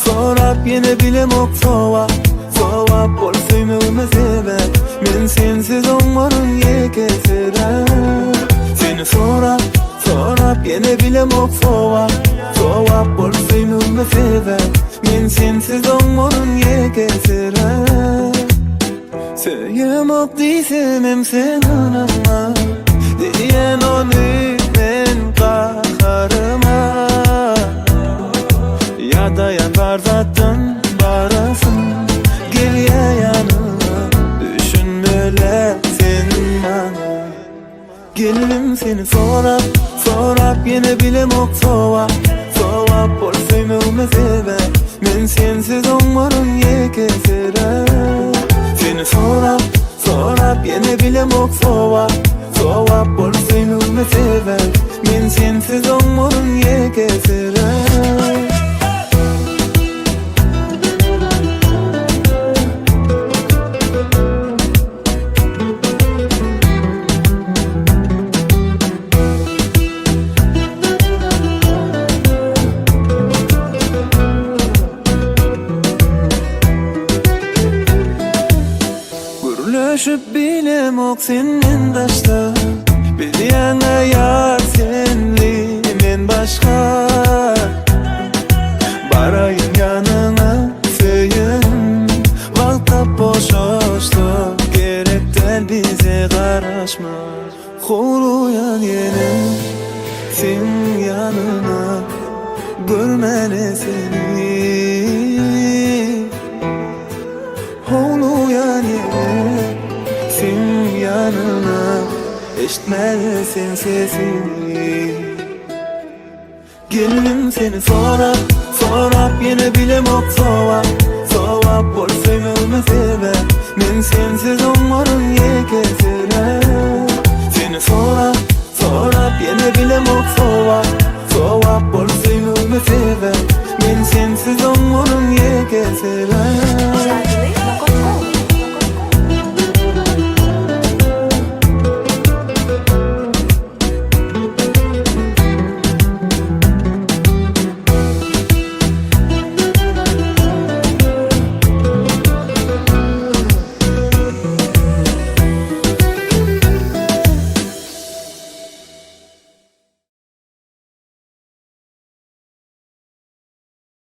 Sorap yine bilemok Sovap bolsayım ölme sebep Men sensiz olmarım yekesirem Seni sorap yine bilemok Sovap bolsayım ölme sebep Men sensiz olmarım yekesirem Söylemok diysem hem sen anama Diyen onu ben kaharıma Ya da yapar zaten barasın Geriye yanıma Düşün böyle senin bana Gelirim seni sorap yine bilemok Sovap bolsayım ölme sebep Men sensiz olmarım yekesirem Seni sorap yine bilemok Sovap bolsayım ölme sebep Men sensiz olmarım yekesirem Gürleşip bilemok senin taşta Biliyene yar senli men başka Barayım yanına söyün Vakta boşoştu Gerekten bize karışma Kuruyan yine Sen yanına Görmene seni Oluyan yine Sen yanına Eşitmezsin sesini Gelirim seni sorap yine bilemok Sovap bolsayım ölme sebep Men sensiz olmarım yekesirem Seni sorap yine bilemok